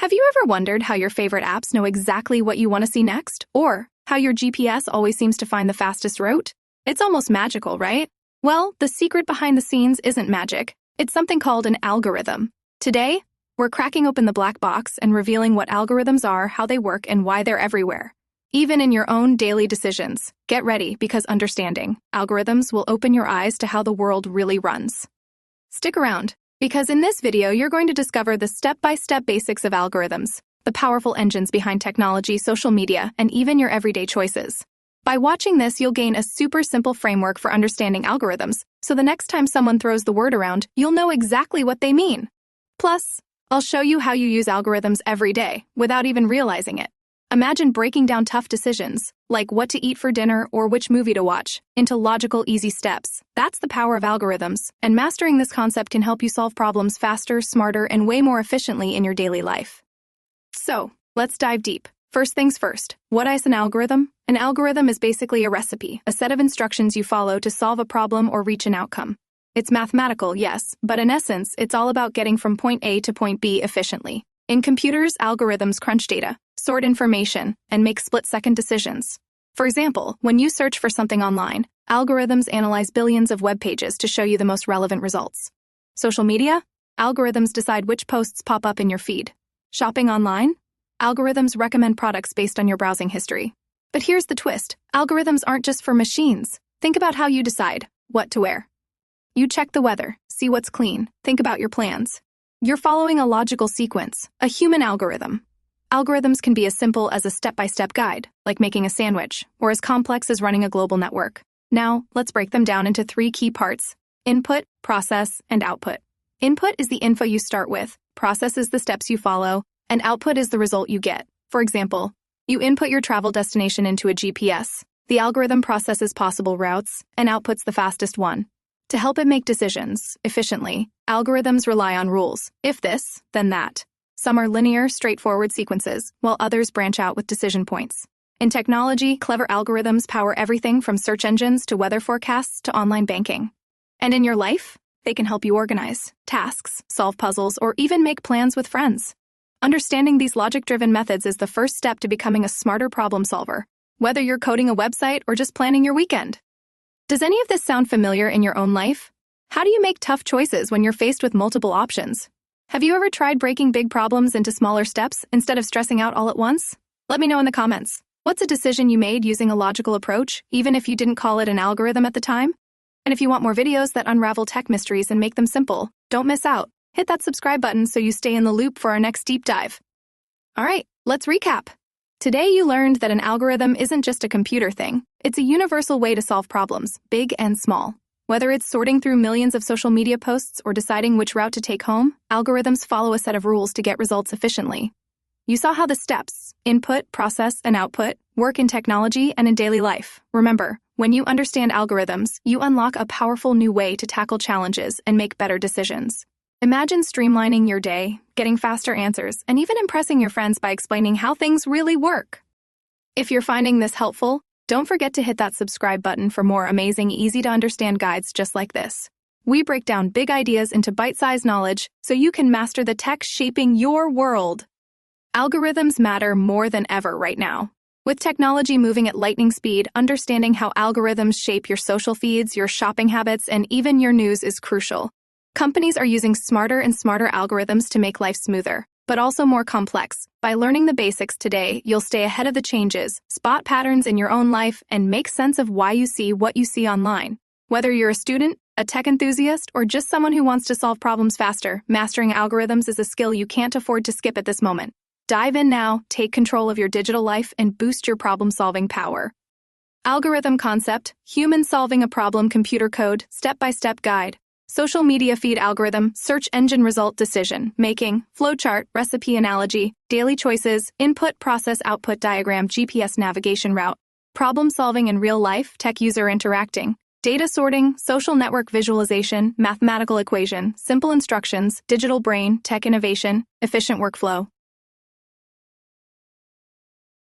Have you ever wondered how your favorite apps know exactly what you want to see next? Or how your GPS always seems to find the fastest route? It's almost magical, right? Well, the secret behind the scenes isn't magic. It's something called an algorithm. Today, we're cracking open the black box and revealing what algorithms are, how they work, and why they're everywhere. Even in your own daily decisions. Get ready, because understanding algorithms will open your eyes to how the world really runs. Stick around, because in this video, you're going to discover the step-by-step basics of algorithms, the powerful engines behind technology, social media, and even your everyday choices. By watching this, you'll gain a super simple framework for understanding algorithms, so the next time someone throws the word around, you'll know exactly what they mean. Plus, I'll show you how you use algorithms every day without even realizing it. Imagine breaking down tough decisions, like what to eat for dinner or which movie to watch, into logical, easy steps. That's the power of algorithms, and mastering this concept can help you solve problems faster, smarter, and way more efficiently in your daily life. So, let's dive deep. First things first, what is an algorithm? An algorithm is basically a recipe, a set of instructions you follow to solve a problem or reach an outcome. It's mathematical, yes, but in essence, it's all about getting from point A to point B efficiently. In computers, algorithms crunch data, sort information, and make split-second decisions. For example, when you search for something online, algorithms analyze billions of web pages to show you the most relevant results. Social media? Algorithms decide which posts pop up in your feed. Shopping online? Algorithms recommend products based on your browsing history. But here's the twist. Algorithms aren't just for machines. Think about how you decide what to wear. You check the weather, see what's clean, think about your plans. You're following a logical sequence, a human algorithm. Algorithms can be as simple as a step-by-step guide, like making a sandwich, or as complex as running a global network. Now, let's break them down into three key parts: input, process, and output. Input is the info you start with, process is the steps you follow, and output is the result you get. For example, you input your travel destination into a GPS. The algorithm processes possible routes and outputs the fastest one. To help it make decisions efficiently, algorithms rely on rules. If this, then that. Some are linear, straightforward sequences, while others branch out with decision points. In technology, clever algorithms power everything from search engines to weather forecasts to online banking. And in your life, they can help you organize tasks, solve puzzles, or even make plans with friends. Understanding these logic-driven methods is the first step to becoming a smarter problem solver, whether you're coding a website or just planning your weekend. Does any of this sound familiar in your own life? How do you make tough choices when you're faced with multiple options? Have you ever tried breaking big problems into smaller steps instead of stressing out all at once? Let me know in the comments. What's a decision you made using a logical approach, even if you didn't call it an algorithm at the time? And if you want more videos that unravel tech mysteries and make them simple, don't miss out. Hit that subscribe button so you stay in the loop for our next deep dive. All right, let's recap. Today you learned that an algorithm isn't just a computer thing. It's a universal way to solve problems, big and small. Whether it's sorting through millions of social media posts or deciding which route to take home, algorithms follow a set of rules to get results efficiently. You saw how the steps, input, process, and output, work in technology and in daily life. Remember, when you understand algorithms, you unlock a powerful new way to tackle challenges and make better decisions. Imagine streamlining your day, getting faster answers, and even impressing your friends by explaining how things really work. If you're finding this helpful, don't forget to hit that subscribe button for more amazing, easy-to-understand guides just like this. We break down big ideas into bite-sized knowledge so you can master the tech shaping your world. Algorithms matter more than ever right now. With technology moving at lightning speed, understanding how algorithms shape your social feeds, your shopping habits, and even your news is crucial. Companies are using smarter and smarter algorithms to make life smoother, but also more complex. By learning the basics today, you'll stay ahead of the changes, spot patterns in your own life, and make sense of why you see what you see online. Whether you're a student, a tech enthusiast, or just someone who wants to solve problems faster, mastering algorithms is a skill you can't afford to skip at this moment. Dive in now, take control of your digital life, and boost your problem-solving power. Algorithm concept, human solving a problem, computer code, step-by-step guide. Social media feed algorithm, search engine result decision, making, flowchart, recipe analogy, daily choices, input process output diagram, GPS navigation route, problem solving in real life, tech user interacting, data sorting, social network visualization, mathematical equation, simple instructions, digital brain, tech innovation, efficient workflow.